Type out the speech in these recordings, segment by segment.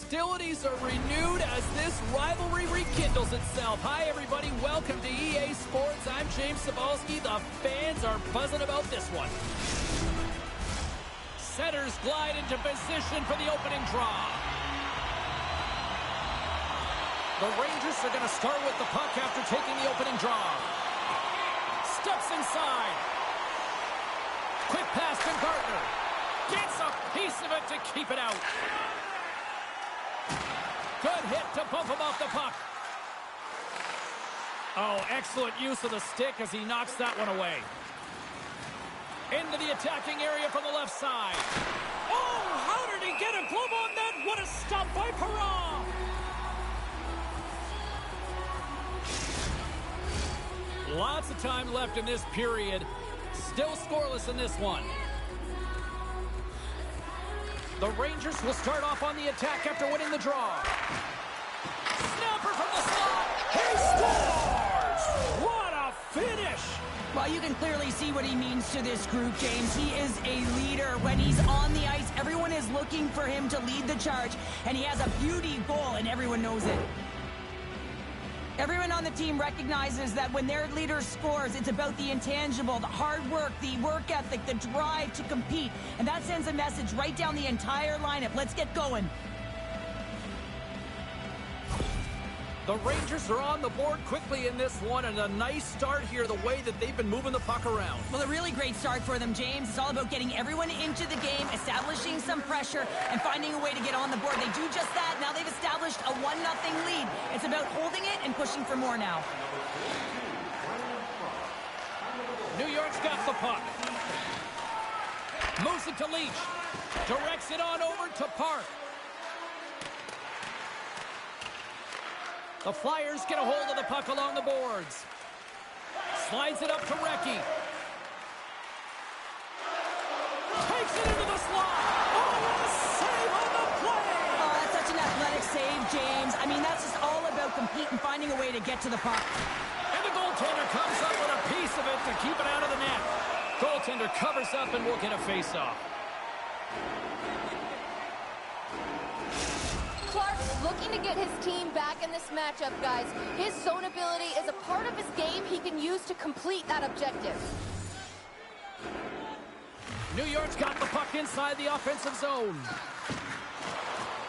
hostilities are renewed as this rivalry rekindles itself. Hi, everybody. Welcome to EA Sports. I'm James Cybulski. The fans are buzzing about this one. Setters glide into position for the opening draw. The Rangers are going to start with the puck after taking the opening draw. Steps inside. Quick pass to Gardner. Gets a piece of it to keep it out. Good hit to bump him off the puck. Oh, excellent use of the stick as he knocks that one away. Into the attacking area from the left side. Oh, how did he get a glove on that? What a stop by Perron. Lots of time left in this period. Still scoreless in this one. The Rangers will start off on the attack after winning the draw. Snapper from the slot. He scores! What a finish! Well, you can clearly see what he means to this group, James. He is a leader. When he's on the ice, everyone is looking for him to lead the charge, and he has a beauty goal, and everyone knows it. Everyone on the team recognizes that when their leader scores, it's about the intangible, the hard work, the work ethic, the drive to compete. And that sends a message right down the entire lineup. Let's get going. The Rangers are on the board quickly in this one, and a nice start here, the way that they've been moving the puck around. Well, a really great start for them, James. It's all about getting everyone into the game, establishing some pressure, and finding a way to get on the board. They do just that. Now they've established a 1-0 lead. It's about holding it and pushing for more now. New York's got the puck. Moves it to Leach. Directs it on over to Park. The Flyers get a hold of the puck along the boards. Slides it up to Recchi. Takes it into the slot. Oh, what a save on the play! Oh, that's such an athletic save, James. I mean, that's just all about competing, finding a way to get to the puck. And the goaltender comes up with a piece of it to keep it out of the net. Goaltender covers up and will get a face-off. Looking to get his team back in this matchup, guys. His zone ability is a part of his game he can use to complete that objective. New York's got the puck inside the offensive zone.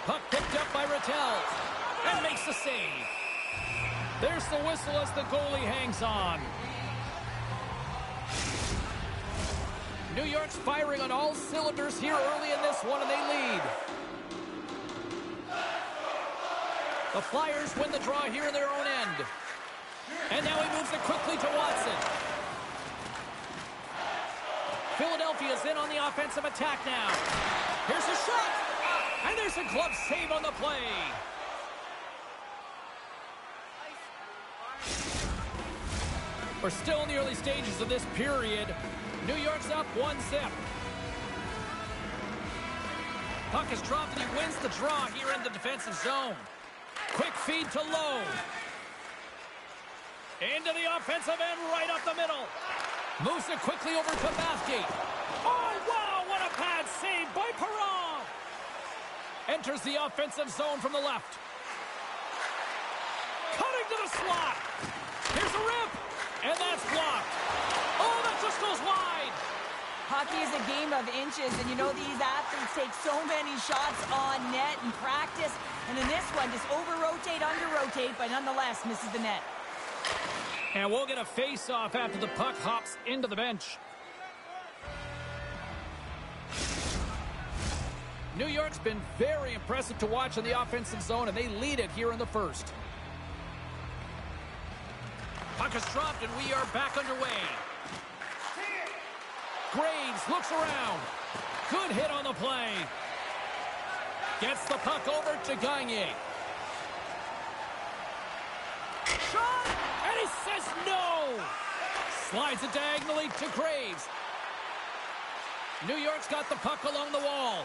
Puck picked up by Rattel and makes the save. There's the whistle as the goalie hangs on. New York's firing on all cylinders here early in this one, and they lead. The Flyers win the draw here in their own end. And now he moves it quickly to Watson. Philadelphia's in on the offensive attack now. Here's a shot. And there's a glove save on the play. We're still in the early stages of this period. New York's up 1-0. Puck is dropped and he wins the draw here in the defensive zone. Quick feed to Lowe. Into the offensive end, right up the middle. Moves it quickly over to Bathgate. Oh, wow, what a pad save by Perron. Enters the offensive zone from the left. Cutting to the slot. Here's a rip. And that's blocked. Oh, that just goes wide. Hockey is a game of inches, and you know these athletes take so many shots on net in practice. And in this one, just over-rotate, under-rotate, but nonetheless misses the net. And we'll get a face-off after the puck hops into the bench. New York's been very impressive to watch in the offensive zone, and they lead it here in the first. Puck is dropped, and we are back underway. Graves looks around. Good hit on the play. Gets the puck over to Gagne. Shot! And he says no! Slides it diagonally to Graves. New York's got the puck along the wall.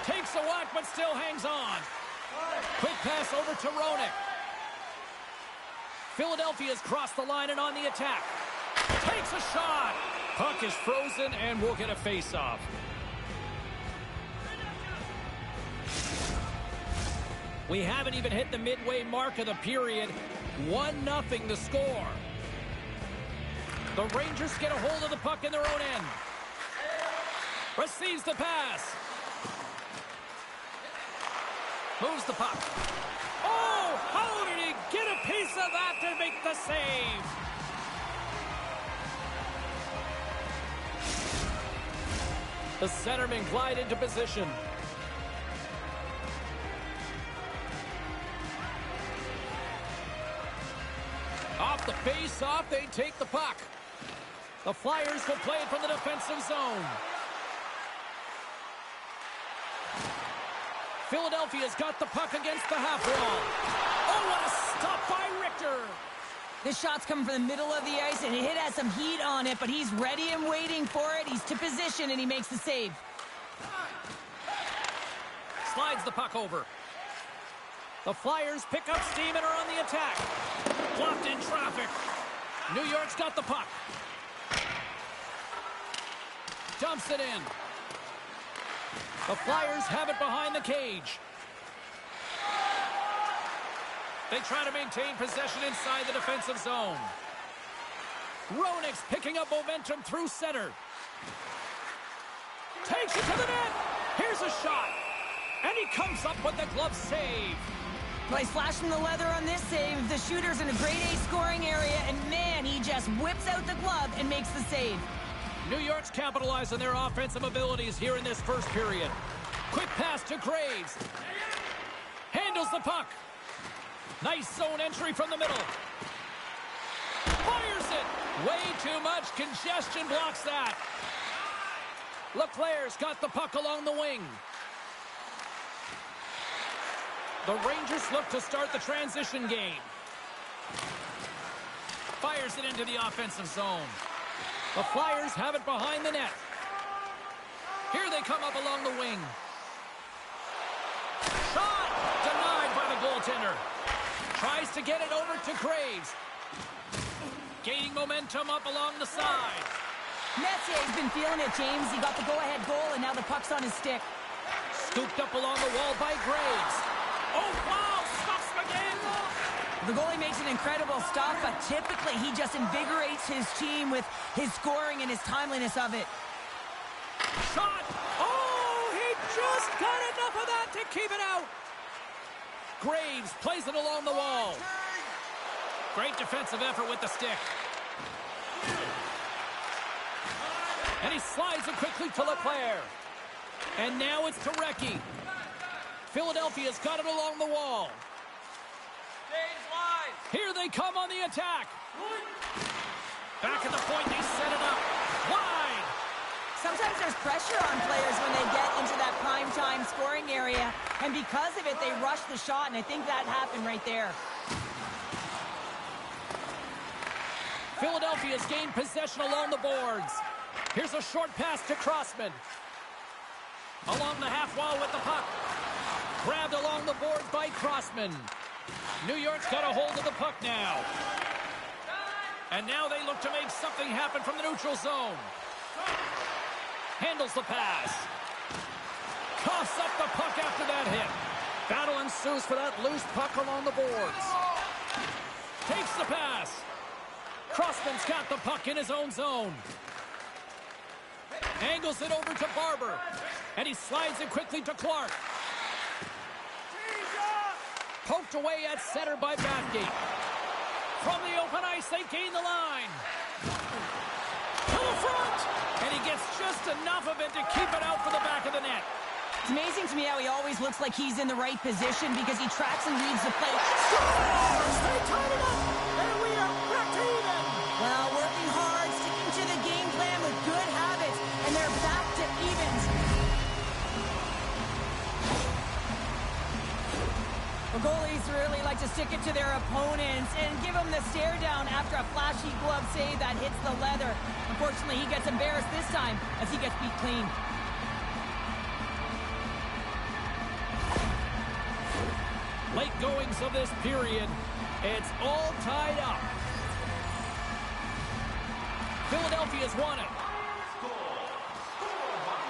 Takes a whack, but still hangs on. Quick pass over to Roenick. Philadelphia's crossed the line and on the attack. Takes a shot. Puck is frozen and we'll get a face-off. We haven't even hit the midway mark of the period. 1-0 the score. The Rangers get a hold of the puck in their own end. Receives the pass. Moves the puck. Oh, how did he get a piece of that to make the save? The centermen glide into position. Off the face-off, they take the puck. The Flyers will play it from the defensive zone. Philadelphia's got the puck against the half wall. Oh, what a stop by Richter. This shot's coming from the middle of the ice, and it has some heat on it, but he's ready and waiting for it. He's to position, and he makes the save. Slides the puck over. The Flyers pick up steam and are on the attack. Blocked in traffic. New York's got the puck. Dumps it in. The Flyers have it behind the cage. They try to maintain possession inside the defensive zone. Hronek's picking up momentum through center. Takes it to the net. Here's a shot. And he comes up with the glove save. Well, he's flashing the leather on this save. The shooter's in a grade A scoring area, and man, he just whips out the glove and makes the save. New York's capitalized on their offensive abilities here in this first period. Quick pass to Graves. Handles the puck. Nice zone entry from the middle. Fires it. Way too much congestion blocks that. Leclerc's got the puck along the wing. The Rangers look to start the transition game. Fires it into the offensive zone. The Flyers have it behind the net. Here they come up along the wing. Shot! Denied by the goaltender. Tries to get it over to Graves. Gaining momentum up along the side. Messier's been feeling it, James. He got the go-ahead goal, and now the puck's on his stick. Scooped up along the wall by Graves. Oh, wow! Stops again! The goalie makes an incredible stop, but typically he just invigorates his team with his scoring and his timeliness of it. Shot! Oh, he just got enough of that to keep it out! Graves plays it along the wall. Great defensive effort with the stick. And he slides it quickly to Leclerc. And now it's to Recchi. Philadelphia's got it along the wall. Here they come on the attack. Back at the point, they set it up. Wide. Sometimes there's pressure on players when they get into that prime-time scoring area, and because of it, they rush the shot, and I think that happened right there. Philadelphia's gained possession along the boards. Here's a short pass to Crossman. Along the half wall with the puck. Grabbed along the boards by Crossman. New York's got a hold of the puck now. And now they look to make something happen from the neutral zone. Handles the pass. Coughs up the puck after that hit. Battle ensues for that loose puck along the boards. Takes the pass. Crossman's got the puck in his own zone. Angles it over to Barber. And he slides it quickly to Clark. Poked away at center by Bathgate. From the open ice, they gain the line. To the front! And he gets just enough of it to keep it out for the back of the net. It's amazing to me how he always looks like he's in the right position because he tracks and reads the play. They tied it up, and we are back to even. Well, working hard, sticking to the game plan with good habits, and they're back to evens. The goalies really like to stick it to their opponents and give them the stare down after a flashy glove save that hits the leather. Unfortunately, he gets embarrassed this time as he gets beat clean. Late goings of this period, it's all tied up. Philadelphia's won it.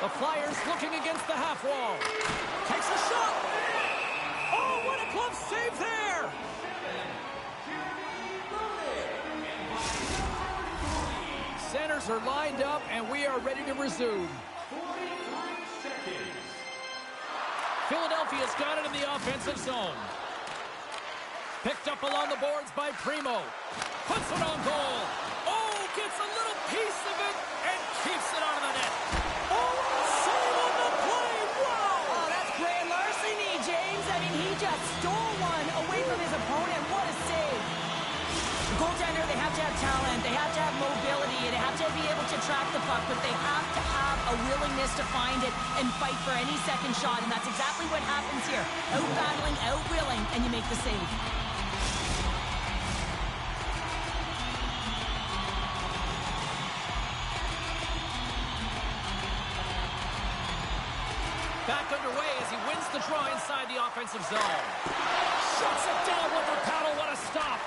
The Flyers looking against the half wall. Takes a shot. Oh, what a glove save there! Centers are lined up, and we are ready to resume. Philadelphia's got it in the offensive zone. Picked up along the boards by Primo. Puts it on goal. Oh, gets a little piece of it and keeps it out of the net. Oh, save on the play. Wow! Oh, that's grand larceny, James. I mean, he just stole one away from his opponent. What a save. The goaltender, they have to have talent. They have to have mobility. They have to be able to track the puck, but they have to have a willingness to find it and fight for any second shot, and that's exactly what happens here. Out-battling, out-willing, and you make the save. Back underway as he wins the draw inside the offensive zone. Shuts it down with the paddle. What a stop.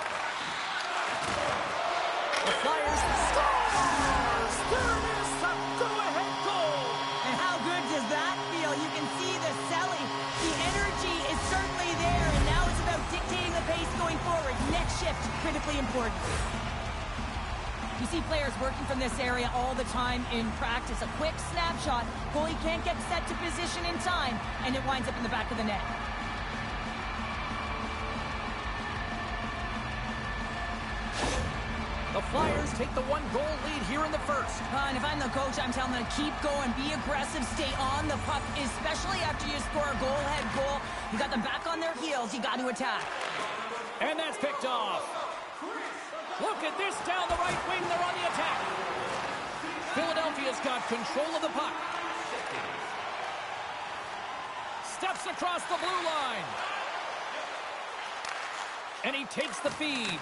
The Flyers scores! There it is, a go-ahead goal! And how good does that feel? You can see the selling. The energy is certainly there, and now it's about dictating the pace going forward. Next shift, critically important. You see players working from this area all the time in practice. A quick snapshot. Goalie can't get set to position in time, and it winds up in the back of the net. The Flyers take the one-goal lead here in the first. And if I'm the coach, I'm telling them to keep going, be aggressive, stay on the puck, especially after you score a goal-ahead goal. You got them back on their heels. You got to attack. And that's picked off. Look at this down the right wing. They're on the attack. Philadelphia's got control of the puck. Steps across the blue line. And he takes the feed.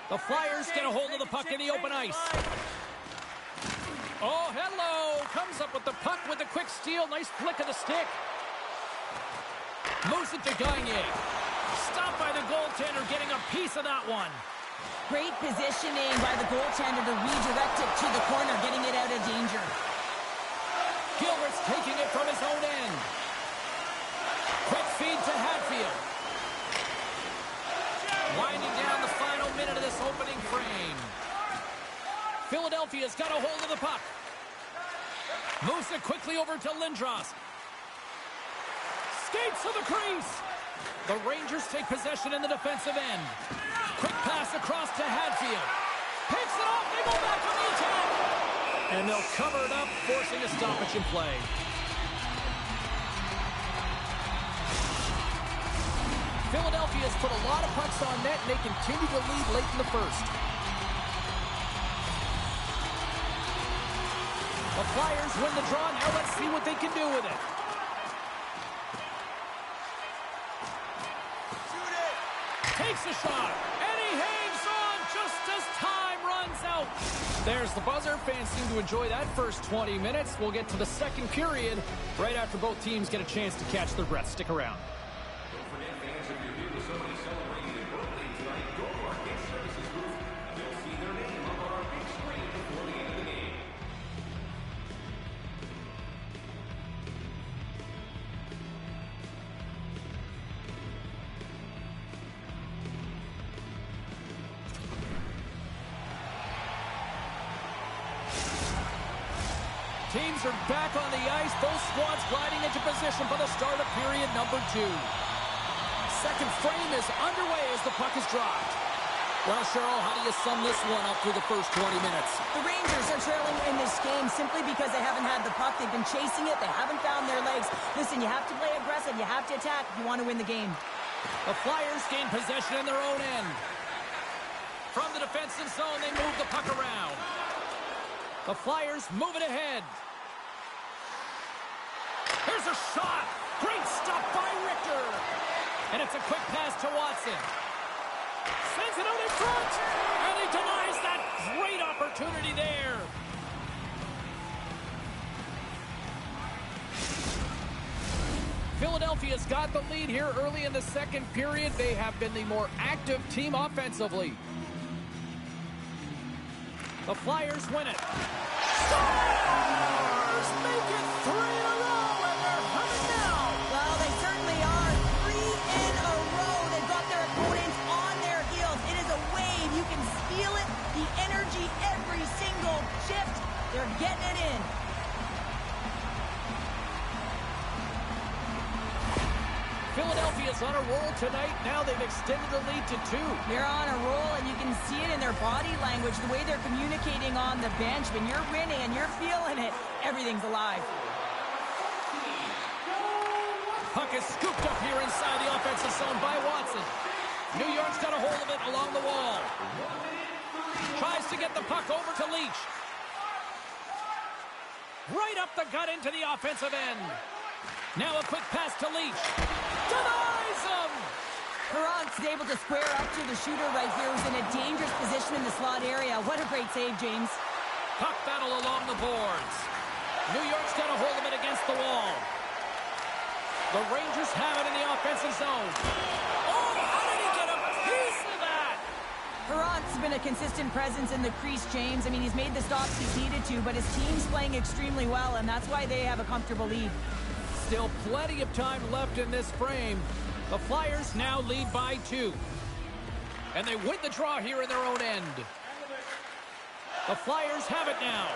The Flyers get a hold of the puck in the open ice. Oh, hello. Comes up with the puck with a quick steal. Nice flick of the stick. Moves it to Gagne. Stopped by the goaltender, getting a piece of that one. Great positioning by the goaltender to redirect it to the corner, getting it out of danger. Gilbert's taking it from his own end. Quick feed to Hatfield. Winding down the final minute of this opening frame. Philadelphia's got a hold of the puck. Moves it quickly over to Lindros. Skates to the crease. The Rangers take possession in the defensive end. Quick pass across to Hatfield. Picks it off. They go back on the attack. And they'll cover it up, forcing a stoppage in play. Philadelphia's put a lot of pucks on net, and they continue to lead late in the first. The Flyers win the draw. Now let's see what they can do with it. Takes a shot, and he hangs on just as time runs out. There's the buzzer. Fans seem to enjoy that first 20 minutes. We'll get to the second period right after both teams get a chance to catch their breath. Stick around. Teams are back on the ice. Both squads gliding into position for the start of period number 2. Second frame is underway as the puck is dropped. Well, Cheryl, how do you sum this one up through the first 20 minutes? The Rangers are trailing in this game simply because they haven't had the puck. They've been chasing it. They haven't found their legs. Listen, you have to play aggressive. You have to attack if you want to win the game. The Flyers gain possession in their own end. From the defensive zone, they move the puck around. The Flyers move it ahead. Here's a shot. Great stop by Richter. And it's a quick pass to Watson. Sends it out in front. And he denies that great opportunity there. Philadelphia's got the lead here early in the second period. They have been the more active team offensively. The Flyers win it. Stars make it 3 in a row, and they're humming now. Well, they certainly are. 3 in Philadelphia's on a roll tonight. Now they've extended the lead to 2. They're on a roll, and you can see it in their body language, the way they're communicating on the bench. When you're winning and you're feeling it, everything's alive. Puck is scooped up here inside the offensive zone by Watson. New York's got a hold of it along the wall. Tries to get the puck over to Leach. Right up the gut into the offensive end. Now a quick pass to Leach. Denies him! Perron's able to square up to the shooter right here, who's in a dangerous position in the slot area. What a great save, James. Puck battle along the boards. New York's got a hold of it against the wall. The Rangers have it in the offensive zone. Oh, how did he get a piece of that? Perron's been a consistent presence in the crease, James. I mean, he's made the stops he's needed to, but his team's playing extremely well, and that's why they have a comfortable lead. Still plenty of time left in this frame. The Flyers now lead by 2. And they win the draw here in their own end. The Flyers have it now.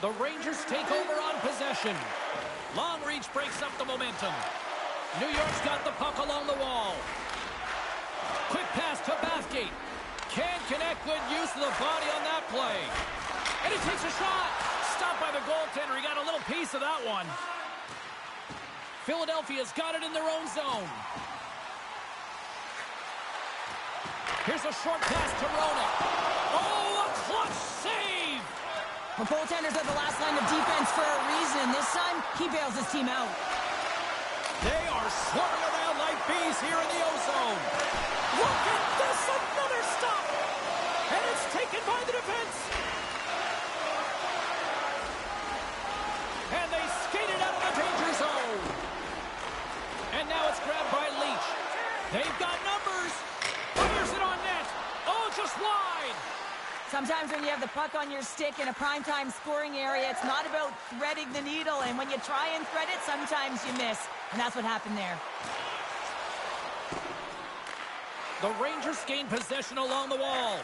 The Rangers take over on possession. Long reach breaks up the momentum. New York's got the puck along the wall. Quick pass to Bathgate. Can't connect. Good use of the body on that play. And he takes a shot. Stopped by the goaltender. He got a little piece of that one. Philadelphia's got it in their own zone. Here's a short pass to Rona. Oh, a clutch save! The goaltenders are the last line of defense for a reason. This time, he bails his team out. They are swarming around like bees here in the O-zone. Look at this, another stop! And it's taken by the defense. And they skated out of the danger zone. And now it's grabbed by Leach. They've got numbers. Fires it on net. Oh, just wide. Sometimes when you have the puck on your stick in a primetime scoring area, it's not about threading the needle. And when you try and thread it, sometimes you miss. And that's what happened there. The Rangers gain possession along the wall.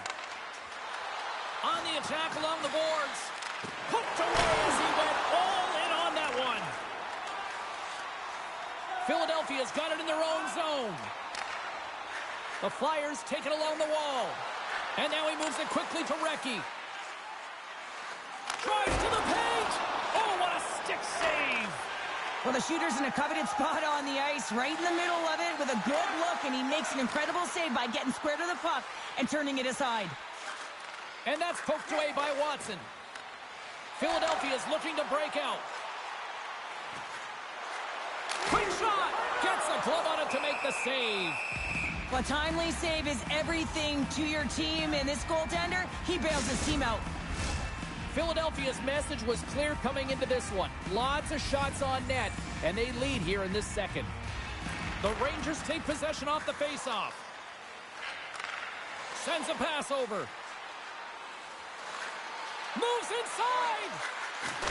On the attack along the boards. Hooked away as he went all in on that one. Philadelphia's got it in their own zone. The Flyers take it along the wall. And now he moves it quickly to Recchi. Drives to the paint. Oh, what a stick save. Well, the shooter's in a coveted spot on the ice, right in the middle of it with a good look, and he makes an incredible save by getting square to the puck and turning it aside. And that's poked away by Watson. Philadelphia's looking to break out. Quick shot! Gets a glove on it to make the save. A timely save is everything to your team, and this goaltender, he bails his team out. Philadelphia's message was clear coming into this one. Lots of shots on net, and they lead here in this second. The Rangers take possession off the faceoff. Sends a pass over. Moves inside!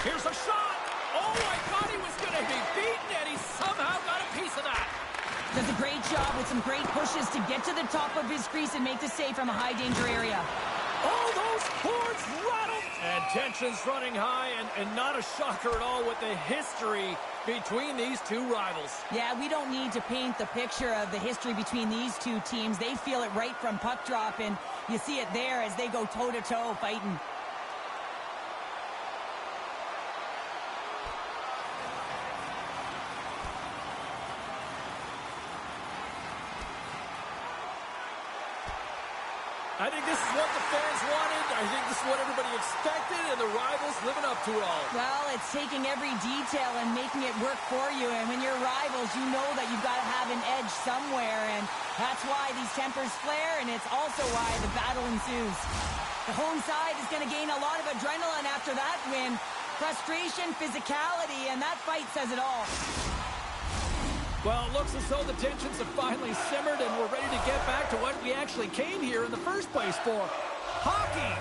Here's a shot! Oh, I thought he was going to be beaten, and he somehow got a piece of that. Does a great job with some great pushes to get to the top of his crease and make the save from a high-danger area. Oh, those boards rattled! And tension's running high, and not a shocker at all with the history between these two rivals. Yeah, we don't need to paint the picture of the history between these two teams. They feel it right from puck drop, and you see it there as they go toe-to-toe fighting. I think this is what the fans wanted. I think this is what everybody expected, and the rivals living up to it all. Well, it's taking every detail and making it work for you, and when you're rivals, you know that you've got to have an edge somewhere, and that's why these tempers flare, and it's also why the battle ensues. The home side is going to gain a lot of adrenaline after that win. Frustration, physicality, and that fight says it all. Well, it looks as though the tensions have finally simmered and we're ready to get back to what we actually came here in the first place for. Hockey!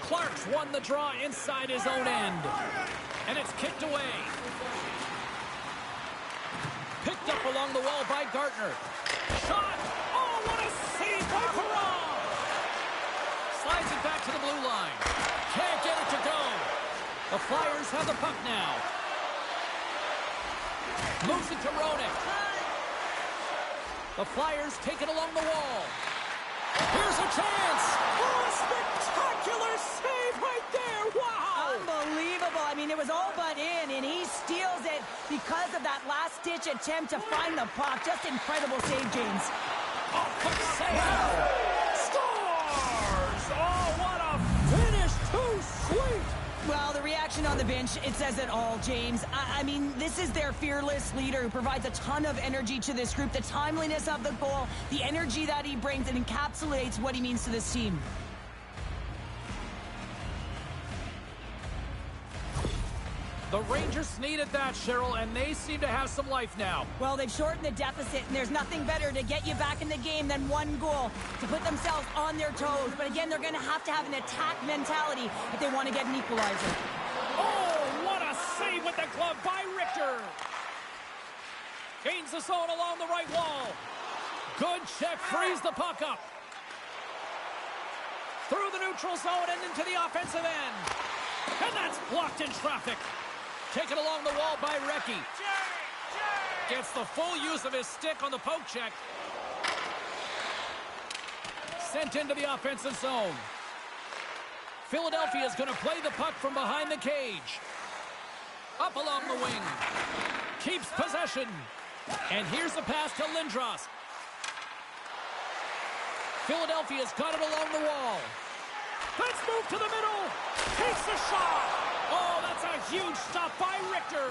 Clark's won the draw inside his own end. And it's kicked away. Picked up along the wall by Gartner. Shot! Oh, what a save by Perron! Slides it back to the blue line. Can't get it to go. The Flyers have the puck now. Moves it to Roenick. The Flyers take it along the wall. Here's a chance. Oh, a spectacular save right there. Wow. Unbelievable. I mean, it was all but in, and he steals it because of that last-ditch attempt to find the puck. Just incredible save, James. Oh, quick save. Wow. Scores. Oh, what a finish. Too sweet. Well, the reaction on the bench, it says it all, James. I mean, this is their fearless leader who provides a ton of energy to this group. The timeliness of the goal, the energy that he brings, it encapsulates what he means to this team. The Rangers needed that, Cheryl, and they seem to have some life now. Well, they've shortened the deficit, and there's nothing better to get you back in the game than one goal to put themselves on their toes. But again, they're going to have an attack mentality if they want to get an equalizer. Oh, what a save with the glove by Richter. Gains the zone along the right wall. Good check, frees the puck up. Through the neutral zone and into the offensive end. And that's blocked in traffic. Taken along the wall by Recchi. Gets the full use of his stick on the poke check. Sent into the offensive zone. Philadelphia is going to play the puck from behind the cage. Up along the wing. Keeps possession. And here's the pass to Lindros. Philadelphia's got it along the wall. Let's move to the middle. Takes the shot. Oh, that's a huge stop by Richter.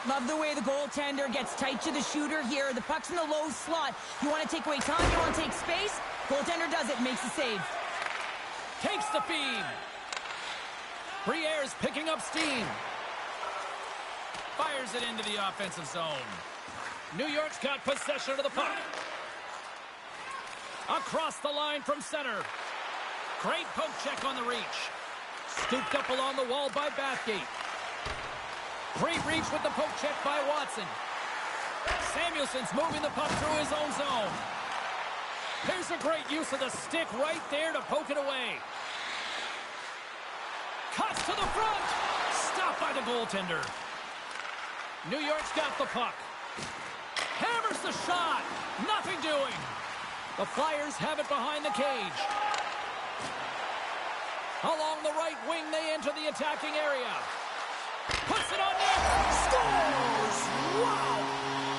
Love the way the goaltender gets tight to the shooter here. The puck's in the low slot. You want to take away time, you want to take space. Goaltender does it, makes the save. Takes the feed. Briere's picking up steam. Fires it into the offensive zone. New York's got possession of the puck. Across the line from center. Great poke check on the reach. Scooped up along the wall by Bathgate. Great reach with the poke check by Watson. Samuelson's moving the puck through his own zone. There's a great use of the stick right there to poke it away. Cuts to the front. Stopped by the goaltender. New York's got the puck. Hammers the shot. Nothing doing. The Flyers have it behind the cage. Along the right wing, they enter the attacking area. Puts it on net. Scores! Wow!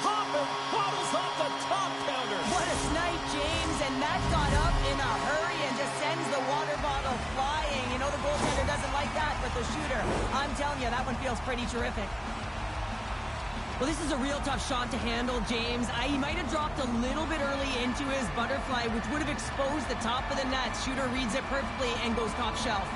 Hopper bobbles off the top counter. What a snipe, James. And that got up in a hurry and just sends the water bottle flying. You know the goaltender doesn't like that, but the shooter, I'm telling you, that one feels pretty terrific. Well, this is a real tough shot to handle, James. He might have dropped a little bit early into his butterfly, which would have exposed the top of the net. Shooter reads it perfectly and goes top shelf.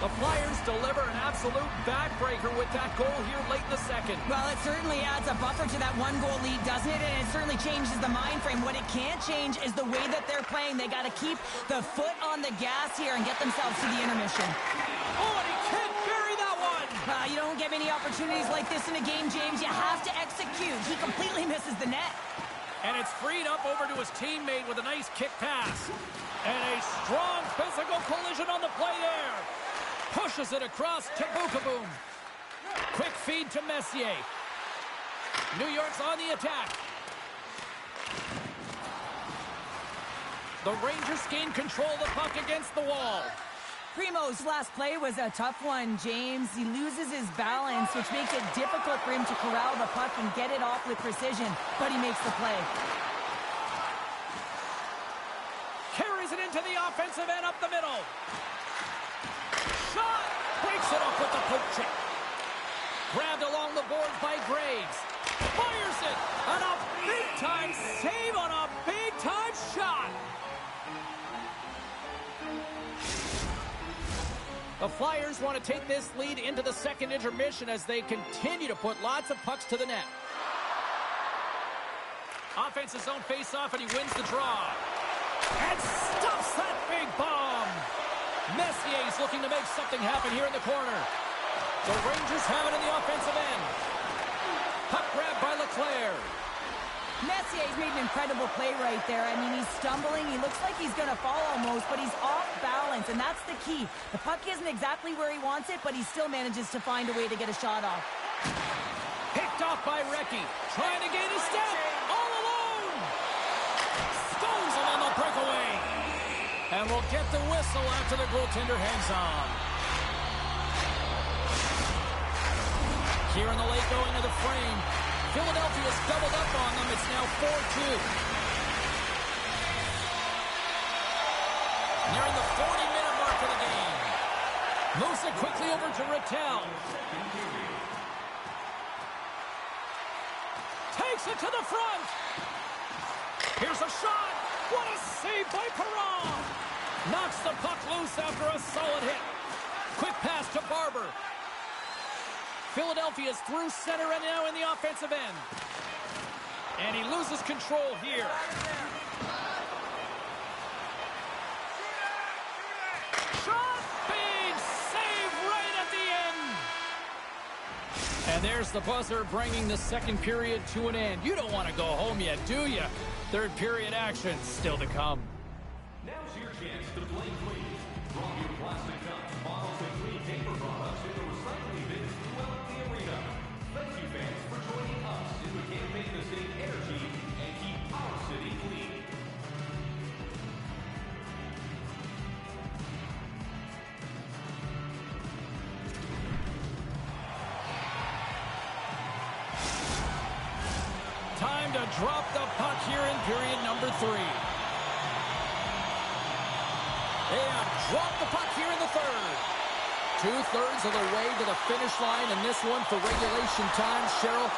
The Flyers deliver an absolute backbreaker with that goal here late in the second. Well, it certainly adds a buffer to that one-goal lead, doesn't it? And it certainly changes the mind frame. What it can't change is the way that they're playing. They got to keep the foot on the gas here and get themselves to the intermission. Oh, and he can't bury that one! You don't get many opportunities like this in a game, James. You have to execute. He completely misses the net. And it's freed up over to his teammate with a nice kick pass. And a strong physical collision on the play there. Pushes it across to Bukaboom. Quick feed to Messier. New York's on the attack. The Rangers gain control of the puck against the wall. Primo's last play was a tough one, James. He loses his balance, which makes it difficult for him to corral the puck and get it off with precision, but he makes the play. Carries it into the offensive end up the middle. Shot! Breaks it up with the poke check. Grabbed along the boards by Graves. Fires it! And a big-time save on a big-time shot! The Flyers want to take this lead into the second intermission as they continue to put lots of pucks to the net. Offensive zone face-off, and he wins the draw. And stops that big bomb! Messier's looking to make something happen here in the corner. The Rangers have it in the offensive end. Puck grab by Leclerc. Messier's made an incredible play right there. I mean, he's stumbling. He looks like he's going to fall almost, but he's off balance, and that's the key. The puck isn't exactly where he wants it, but he still manages to find a way to get a shot off. Picked off by Recchi. Trying to gain a step. All alone. Stones him on the breakaway. And we'll get the whistle after the goaltender hangs on. Here in the late going to the frame. Philadelphia's doubled up on them. It's now 4-2. Nearing the 40-minute mark of the game. Moves it quickly over to Rattel. Takes it to the front. Here's a shot. What a save by Perron. Knocks the puck loose after a solid hit. Quick pass to Barber. Philadelphia's through center and now in the offensive end. And he loses control here. Shot! Big save right at the end. And there's the buzzer bringing the second period to an end. You don't want to go home yet, do you? Third period action still to come. Now's your chance to play clean. Drop your plastic cups, bottles, and clean paper products in the recycling bins throughout the arena. Thank you, fans, for joining us in the campaign to save energy and keep our city clean. Time to drop the puck here in period number 3. They have dropped the puck here in the third. 2/3 of the way to the finish line in this one for regulation time. Cheryl,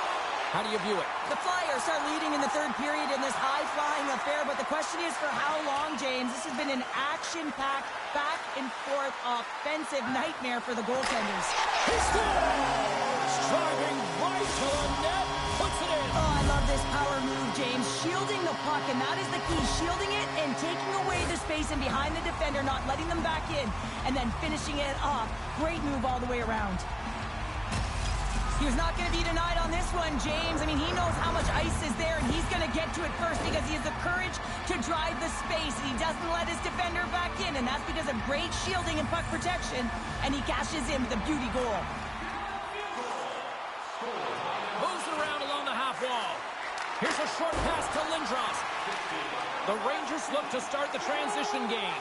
how do you view it? The Flyers are leading in the third period in this high-flying affair, but the question is for how long, James? This has been an action-packed, back-and-forth offensive nightmare for the goaltenders. He scores! Driving right to the net, puts it in. Oh, I love this power move, James. Shielding the puck, and that is the key. Shielding it and taking away the space and behind the defender, not letting them back in, and then finishing it off. Great move all the way around. He was not going to be denied on this one, James. I mean, he knows how much ice is there, and he's going to get to it first because he has the courage to drive the space, and he doesn't let his defender back in, and that's because of great shielding and puck protection, and he cashes in with a beauty goal. Moves it around along the half wall. Here's a short pass to Lindros. The Rangers look to start the transition game.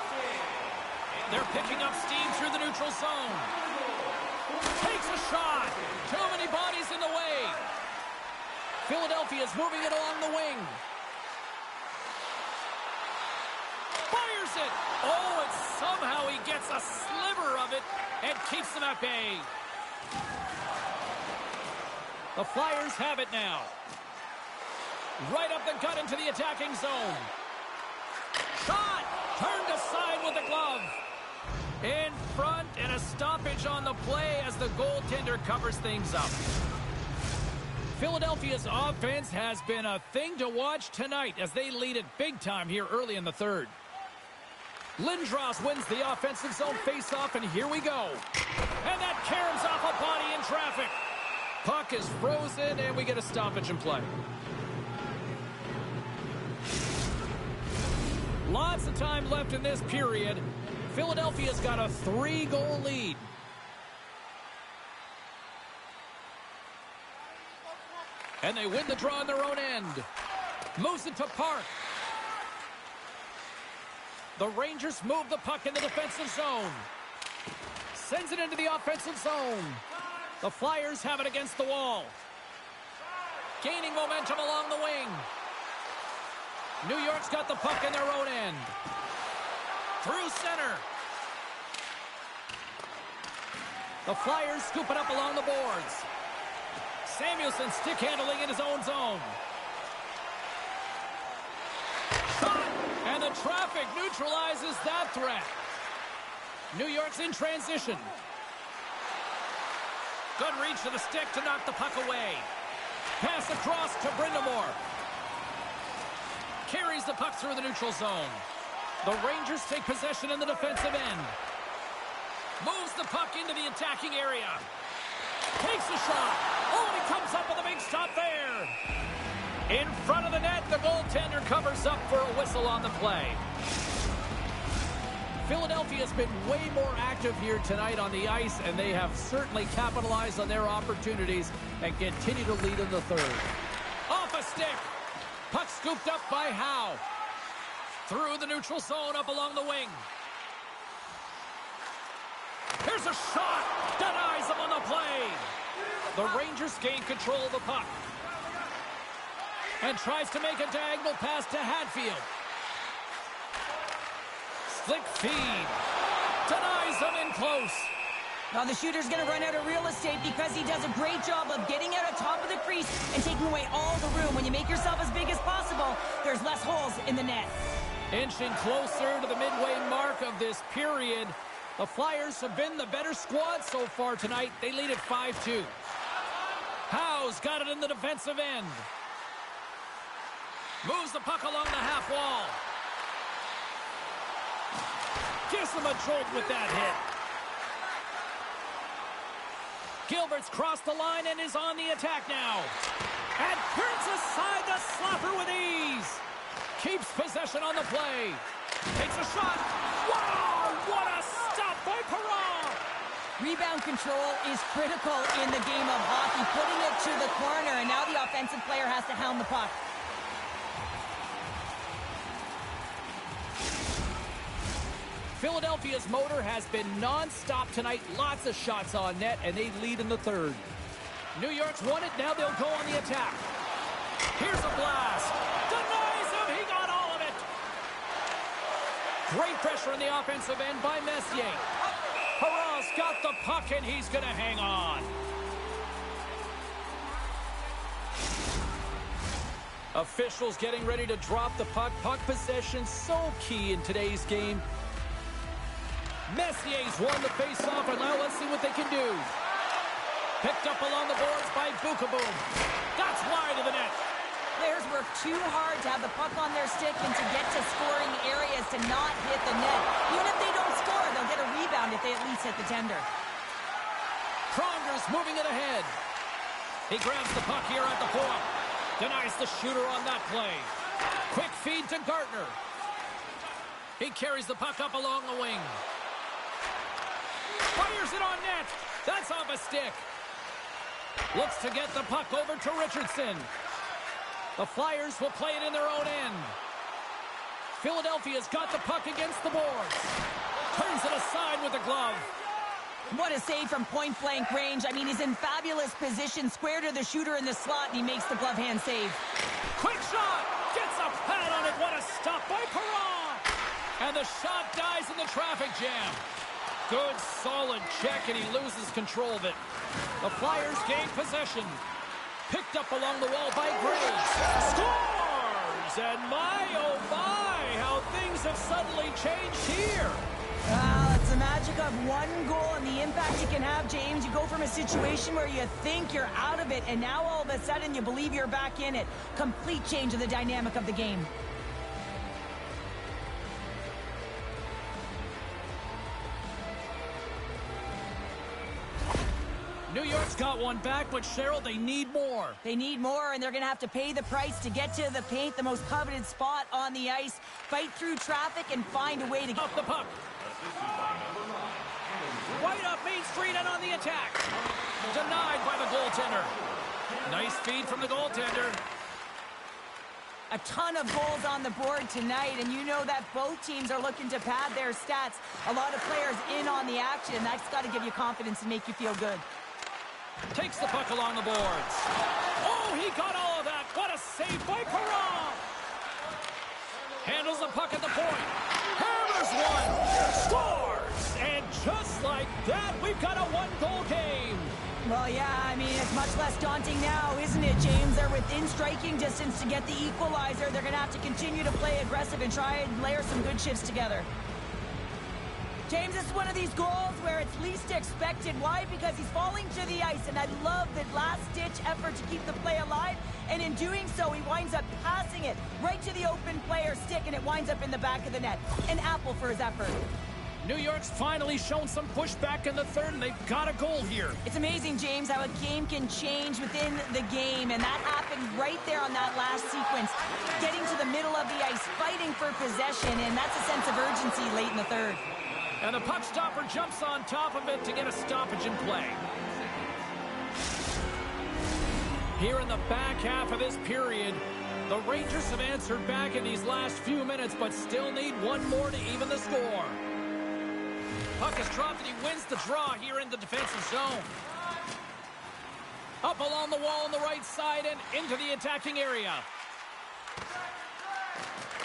They're picking up steam through the neutral zone. Takes a shot. Too many bodies in the way. Philadelphia's moving it along the wing. Fires it. Oh, and somehow he gets a sliver of it and keeps them at bay. The Flyers have it now. Right up the gut into the attacking zone. Shot! Turned aside with the glove. In front, and a stoppage on the play as the goaltender covers things up. Philadelphia's offense has been a thing to watch tonight as they lead it big time here early in the third. Lindros wins the offensive zone faceoff, and here we go. And that caroms off a body in traffic. Puck is frozen, and we get a stoppage in play. Lots of time left in this period. Philadelphia's got a 3-goal lead. And they win the draw on their own end. Moves it to Park. The Rangers move the puck in the defensive zone. Sends it into the offensive zone. The Flyers have it against the wall. Gaining momentum along the wing. New York's got the puck in their own end. Through center. The Flyers scoop it up along the boards. Samuelson stick handling in his own zone. Shot! And the traffic neutralizes that threat. New York's in transition. Good reach to the stick to knock the puck away. Pass across to Brind'Amour. Carries the puck through the neutral zone. The Rangers take possession in the defensive end. Moves the puck into the attacking area. Takes a shot. Oh, and he comes up with a big stop there. In front of the net, the goaltender covers up for a whistle on the play. Philadelphia's been way more active here tonight on the ice, and they have certainly capitalized on their opportunities and continue to lead in the third. Off a stick. Puck scooped up by Howe. Through the neutral zone, up along the wing. Here's a shot. Denies him on the play. The Rangers gain control of the puck. And tries to make a diagonal pass to Hatfield. Slick feed. Denies him in close. Now the shooter's going to run out of real estate because he does a great job of getting out on top of the crease and taking away all the room. When you make yourself as big as possible, there's less holes in the net. Inching closer to the midway mark of this period. The Flyers have been the better squad so far tonight. They lead at 5-2. Howe's got it in the defensive end. Moves the puck along the half wall. Gives him a jolt with that hit. Gilbert's crossed the line and is on the attack now. And turns aside the slapper with ease. Keeps possession on the play. Takes a shot. Wow, what a stop by Perron. Rebound control is critical in the game of hockey. Putting it to the corner, and now the offensive player has to hound the puck. Philadelphia's motor has been non-stop tonight. Lots of shots on net, and they lead in the third. New York's won it. Now they'll go on the attack. Here's a blast. Denies him. He got all of it. Great pressure on the offensive end by Messier. Perron's got the puck, and he's going to hang on. Officials getting ready to drop the puck. Puck possession so key in today's game. Messier's won the face-off, and now let's see what they can do. Picked up along the boards by Bukaboom. That's wide of the net. Players work too hard to have the puck on their stick and to get to scoring areas to not hit the net. Even if they don't score, they'll get a rebound if they at least hit the tender. Pronger's moving it ahead. He grabs the puck here at the point. Denies the shooter on that play. Quick feed to Gartner. He carries the puck up along the wing. Fires it on net. That's off a stick. Looks to get the puck over to Richardson. The Flyers will play it in their own end. Philadelphia's got the puck against the boards. Turns it aside with the glove. What a save from point-blank range. I mean, he's in fabulous position, square to the shooter in the slot, and he makes the glove hand save. Quick shot. Gets a pad on it. What a stop by Perron. And the shot dies in the traffic jam. Good, solid check, and he loses control of it. The Flyers gain possession. Picked up along the wall by Graves. Scores! And my, oh my, how things have suddenly changed here. Well, it's the magic of one goal and the impact you can have, James. You go from a situation where you think you're out of it, and now all of a sudden you believe you're back in it. Complete change of the dynamic of the game. New York's got one back, but Cheryl, they need more. They need more, and they're going to have to pay the price to get to the paint, the most coveted spot on the ice, fight through traffic, and find a way to get Up the puck. Right up Main Street and on the attack. Denied by the goaltender. Nice feed from the goaltender. a ton of goals on the board tonight, and you know that both teams are looking to pad their stats. A lot of players in on the action. That's got to give you confidence and make you feel good. Takes the puck along the boards. Oh, he got all of that. What a save by Perron. Handles the puck at the point. Hammers one. Scores. And just like that, we've got a one-goal game. Well, yeah, I mean, it's much less daunting now, isn't it, James? They're within striking distance to get the equalizer. They're going to have to continue to play aggressive and try and layer some good shifts together. James, this is one of these goals where it's least expected. Why? Because he's falling to the ice, and I love that last-ditch effort to keep the play alive, and in doing so, he winds up passing it right to the open player's stick, and it winds up in the back of the net. An apple for his effort. New York's finally shown some pushback in the third, and they've got a goal here. It's amazing, James, how a game can change within the game, and that happened right there on that last sequence. Getting to the middle of the ice, fighting for possession, and that's a sense of urgency late in the third. And the puck stopper jumps on top of it to get a stoppage in play. Here in the back half of this period, the Rangers have answered back in these last few minutes, but still need one more to even the score. Puck is dropped and he wins the draw here in the defensive zone. Up along the wall on the right side and into the attacking area.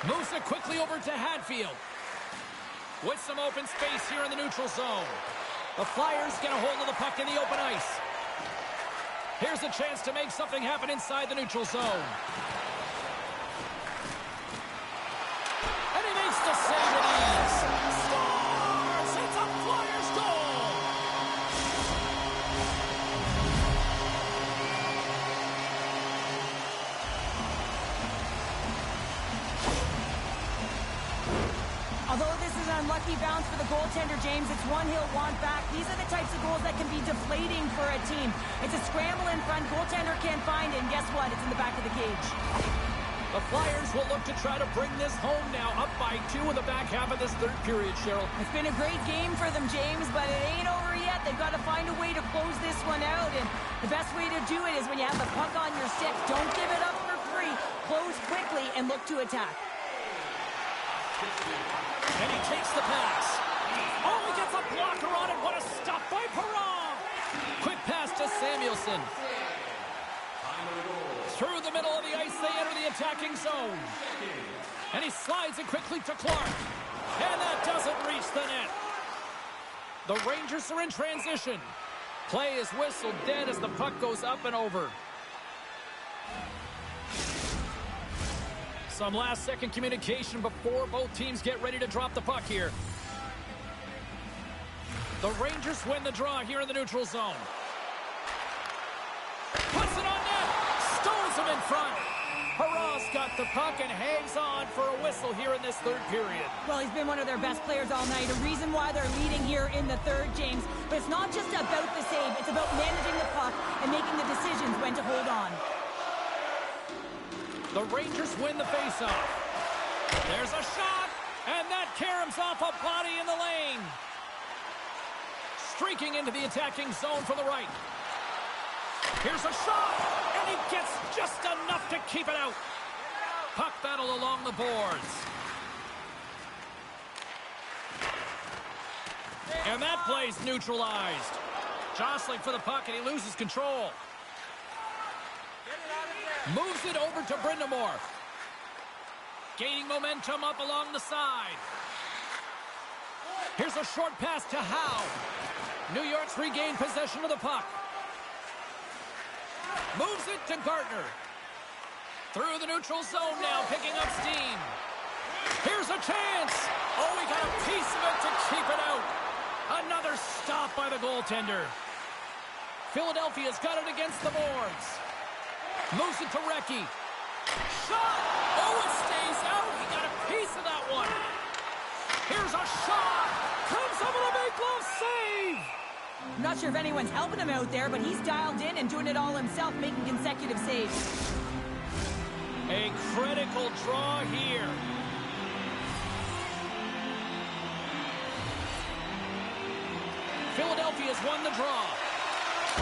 Moves it quickly over to Hatfield. With some open space here in the neutral zone. The Flyers get a hold of the puck in the open ice. Here's a chance to make something happen inside the neutral zone. And he makes the save with ease. Scores! It's a Flyers goal! Although this is an unlucky bounce for the goaltender, James, it's one he'll want back. These are the types of goals that can be deflating for a team. It's a scramble in front, goaltender can't find it, and guess what? It's in the back of the cage. The Flyers will look to try to bring this home now, up by 2 in the back half of this third period, Cheryl. It's been a great game for them, James, but it ain't over yet. They've got to find a way to close this one out, and the best way to do it is when you have the puck on your stick. Don't give it up for free. Close quickly and look to attack. And he takes the pass. Oh, he gets a blocker on it. What a stop by Perron. Quick pass to Samuelson. Through the middle of the ice, they enter the attacking zone. And he slides it quickly to Clark. And that doesn't reach the net. The Rangers are in transition. Play is whistled dead as the puck goes up and over. Some last-second communication before both teams get ready to drop the puck here. The Rangers win the draw here in the neutral zone. Puts it on net. Stones him in front. Perron's got the puck and hangs on for a whistle here in this third period. Well, he's been one of their best players all night. A reason why they're leading here in the third, James. But it's not just about the save. It's about managing the puck and making the decisions when to hold on. The Rangers win the faceoff. There's a shot, and that caroms off a body in the lane. Streaking into the attacking zone from the right. Here's a shot, and he gets just enough to keep it out. Puck battle along the boards. And that play's neutralized. Jostling for the puck, and he loses control. Moves it over to Brind'Amour. Gaining momentum up along the side. Here's a short pass to Howe. New York's regained possession of the puck. Moves it to Gardner. Through the neutral zone now, picking up steam. Here's a chance. Oh, he got a piece of it to keep it out. Another stop by the goaltender. Philadelphia's got it against the boards. Moves it to Recchi. Shot! Oh, it stays out. He got a piece of that one. Here's a shot. Comes up with a big glove save. I'm not sure if anyone's helping him out there, but he's dialed in and doing it all himself, making consecutive saves. A critical draw here. Philadelphia's won the draw.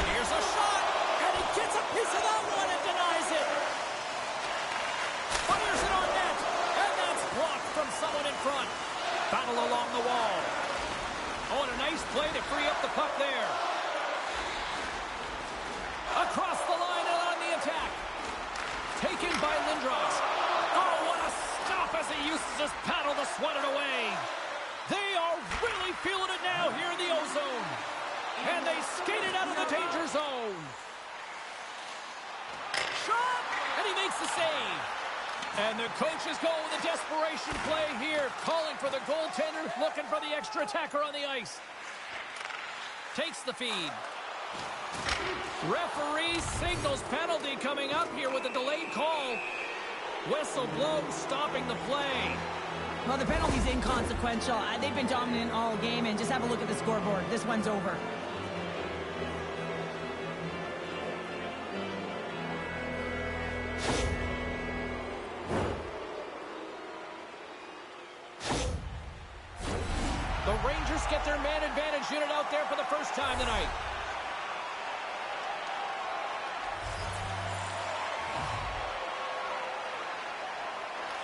Here's a shot. And he gets a piece of that one and denies it. Fires it on net. And that's blocked from someone in front. Battle along the wall. Oh, and a nice play to free up the puck there. Across the line and on the attack. Taken by Lindros. Oh, what a stop as he uses his paddle to swat it away. They are really feeling it now here in the O-Zone. And they skate it out of the danger zone. Shot! And he makes the save. And the coaches go with a desperation play here, calling for the goaltender, looking for the extra attacker on the ice. Takes the feed. Referee signals penalty coming up here with a delayed call. Whistle blows, stopping the play. Well, the penalty's inconsequential. They've been dominant all game, and just have a look at the scoreboard. This one's over. The Rangers get their man advantage unit out there for the first time tonight.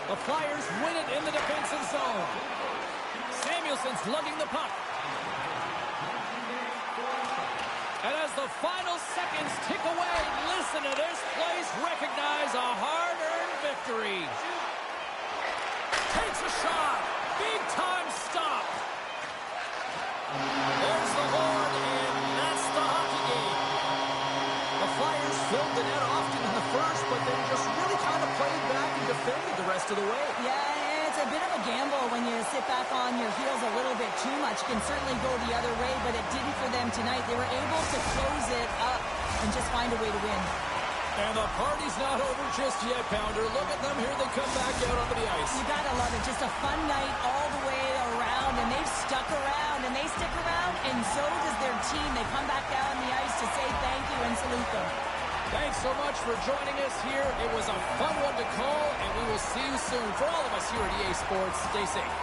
The Flyers win it in the defensive zone. Samuelson's lugging the puck. And as the final seconds tick away, listen to this place recognize a hard-earned victory. Takes a shot. Big-time stop. There's the horn, and that's the hockey game. The Flyers filled the net often in the first, but then just really kind of played back and defended the rest of the way. Yeah, it's a bit of a gamble when you sit back on your heels a little bit too much. It can certainly go the other way, but it didn't for them tonight. They were able to close it up and just find a way to win. And the party's not over just yet, Pounder. Look at them. Here they come back out onto the ice. You gotta love it. Just a fun night all the way around, and they've stuck around, and they stick around, and so does their team. They come back down the ice to say thank you and salute them. Thanks so much for joining us here. It was a fun one to call, and we will see you soon. For all of us here at EA Sports, stay safe.